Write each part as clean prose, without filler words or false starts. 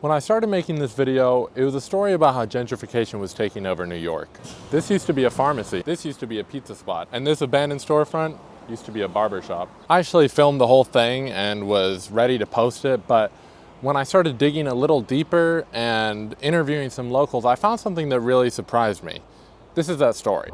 When I started making this video, it was a story about how gentrification was taking over New York. This used to be a pharmacy, this used to be a pizza spot, and this abandoned storefront used to be a barber shop. I actually filmed the whole thing and was ready to post it, but when I started digging a little deeper and interviewing some locals, I found something that really surprised me. This is that story.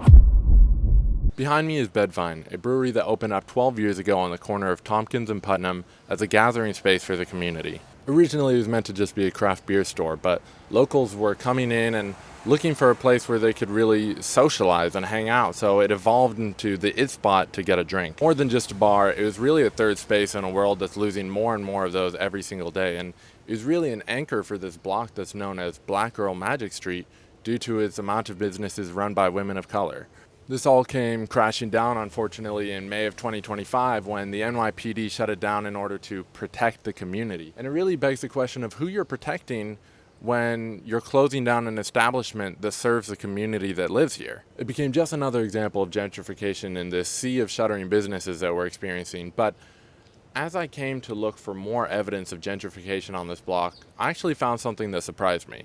Behind me is Bedvine, a brewery that opened up 12 years ago on the corner of Tompkins and Putnam as a gathering space for the community. Originally, it was meant to just be a craft beer store, but locals were coming in and looking for a place where they could really socialize and hang out, so it evolved into the it spot to get a drink. More than just a bar, it was really a third space in a world that's losing more and more of those every single day, and it was really an anchor for this block that's known as Black Girl Magic Street due to its amount of businesses run by women of color. This all came crashing down, unfortunately, in May of 2025 when the NYPD shut it down in order to protect the community. And it really begs the question of who you're protecting when you're closing down an establishment that serves the community that lives here. It became just another example of gentrification in this sea of shuttering businesses that we're experiencing. But as I came to look for more evidence of gentrification on this block, I actually found something that surprised me.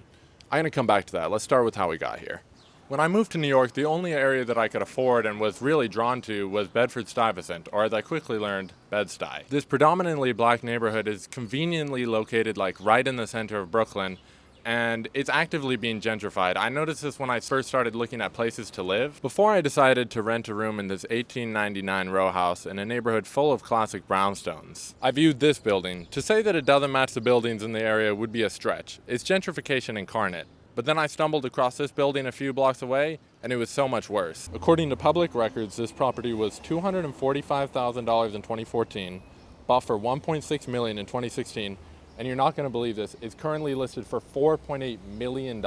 I'm going to come back to that. Let's start with how we got here. When I moved to New York, the only area that I could afford and was really drawn to was Bedford-Stuyvesant, or as I quickly learned, BedStuy. This predominantly black neighborhood is conveniently located right in the center of Brooklyn, and it's actively being gentrified. I noticed this when I first started looking at places to live. Before I decided to rent a room in this 1899 row house in a neighborhood full of classic brownstones. I viewed this building. To say that it doesn't match the buildings in the area would be a stretch. It's gentrification incarnate. But then I stumbled across this building a few blocks away, and it was so much worse. According to public records, this property was $245,000 in 2014, bought for $1.6 million in 2016, and you're not going to believe this, it's currently listed for $4.8 million.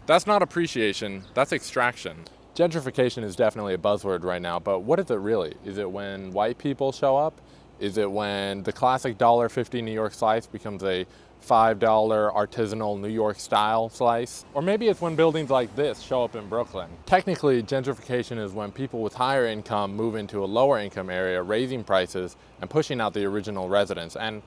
That's not appreciation, that's extraction. Gentrification is definitely a buzzword right now, but what is it really? Is it when white people show up? Is it when the classic $1.50 New York slice becomes a $5 artisanal New York style slice? Or maybe it's when buildings like this show up in Brooklyn. Technically, gentrification is when people with higher income move into a lower income area, raising prices and pushing out the original residents. And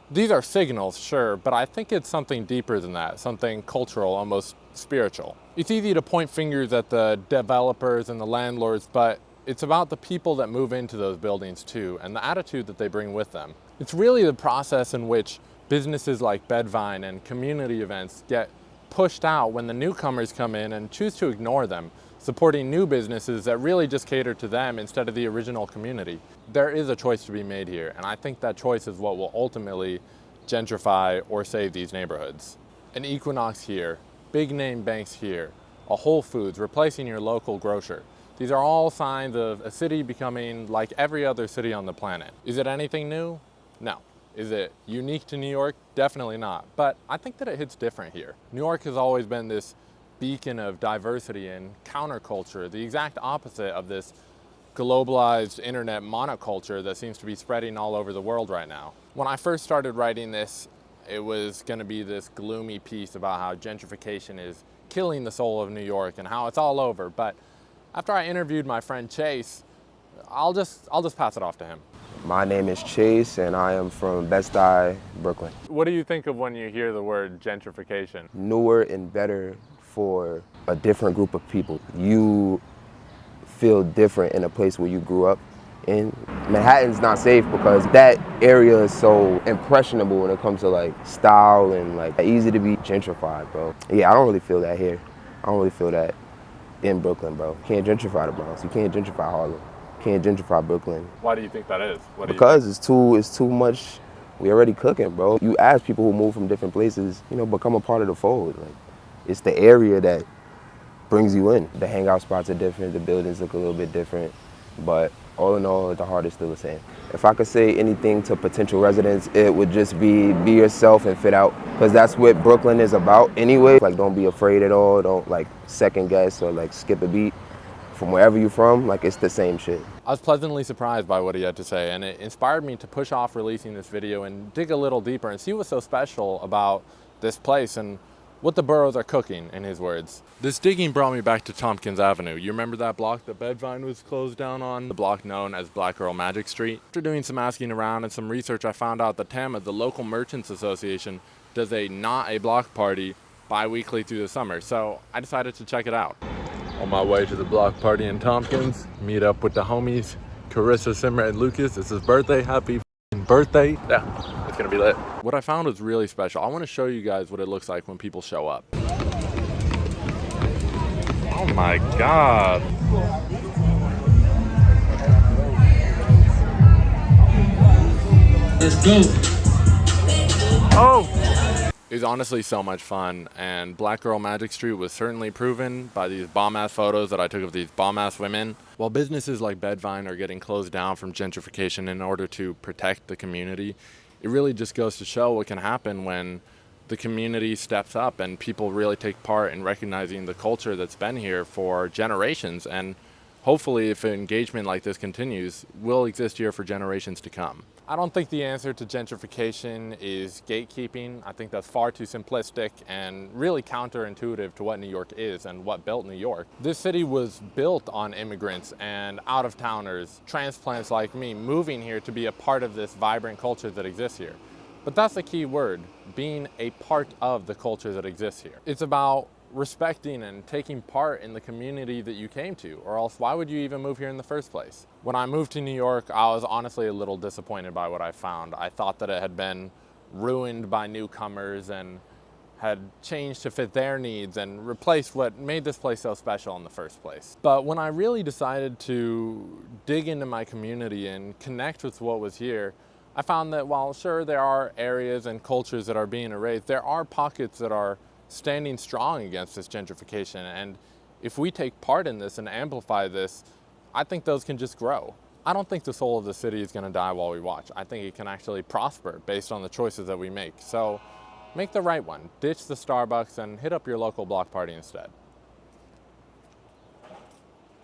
these are signals, sure, but I think it's something deeper than that, something cultural, almost spiritual. It's easy to point fingers at the developers and the landlords, but it's about the people that move into those buildings too, and the attitude that they bring with them. It's really the process in which businesses like Bedvine and community events get pushed out when the newcomers come in and choose to ignore them, supporting new businesses that really just cater to them instead of the original community. There is a choice to be made here, and I think that choice is what will ultimately gentrify or save these neighborhoods. An Equinox here, big name banks here, a Whole Foods replacing your local grocer. These are all signs of a city becoming like every other city on the planet. Is it anything new? No. Is it unique to New York? Definitely not. But I think that it hits different here. New York has always been this beacon of diversity and counterculture, the exact opposite of this globalized internet monoculture that seems to be spreading all over the world right now. When I first started writing this, it was going to be this gloomy piece about how gentrification is killing the soul of New York and how it's all over. But after I interviewed my friend Chase, I'll just pass it off to him. My name is Chase, and I am from BedStuy, Brooklyn. What do you think of when you hear the word gentrification? Newer and better for a different group of people. You feel different in a place where you grew up in. Manhattan's not safe because that area is so impressionable when it comes to style and easy to be gentrified, bro. Yeah, I don't really feel that here. I don't really feel that in Brooklyn, bro. You can't gentrify the Bronx. You can't gentrify Harlem. Can't gentrify Brooklyn. Why do you think that is? Because it's too much. We already cooking, bro. You ask people who move from different places, become a part of the fold. It's the area that brings you in. The hangout spots are different. The buildings look a little bit different, but all in all, the heart is still the same. If I could say anything to potential residents, it would just be yourself and fit out, because that's what Brooklyn is about anyway. Don't be afraid at all. Don't second guess or skip a beat. From wherever you're from, it's the same shit. I was pleasantly surprised by what he had to say, and it inspired me to push off releasing this video and dig a little deeper and see what's so special about this place and what the boroughs are cooking, in his words. This digging brought me back to Tompkins Avenue. You remember that block that Bedvine was closed down on? The block known as Black Girl Magic Street? After doing some asking around and some research, I found out that TAMA, the local merchants association, does not a block party bi-weekly through the summer. So I decided to check it out. On my way to the block party in Tompkins, meet up with the homies, Carissa, Simmer, and Lucas. It's his birthday. Happy birthday. Yeah, it's gonna be lit. What I found was really special. I wanna show you guys what it looks like when people show up. Oh my God. Let's go. Oh! It was honestly so much fun, and Black Girl Magic Street was certainly proven by these bomb-ass photos that I took of these bomb-ass women. While businesses like Bedvine are getting closed down from gentrification in order to protect the community, it really just goes to show what can happen when the community steps up and people really take part in recognizing the culture that's been here for generations. And hopefully, if engagement like this continues, will exist here for generations to come. I don't think the answer to gentrification is gatekeeping. I think that's far too simplistic and really counterintuitive to what New York is and what built New York. This city was built on immigrants and out-of-towners, transplants like me, moving here to be a part of this vibrant culture that exists here. But that's the key word, being a part of the culture that exists here. It's about respecting and taking part in the community that you came to, or else why would you even move here in the first place? When I moved to New York, I was honestly a little disappointed by what I found. I thought that it had been ruined by newcomers and had changed to fit their needs and replaced what made this place so special in the first place. But when I really decided to dig into my community and connect with what was here, I found that while sure there are areas and cultures that are being erased, there are pockets that are standing strong against this gentrification. And if we take part in this and amplify this, I think those can just grow. I don't think the soul of the city is gonna die while we watch. I think it can actually prosper based on the choices that we make. So make the right one. Ditch the Starbucks and hit up your local block party instead.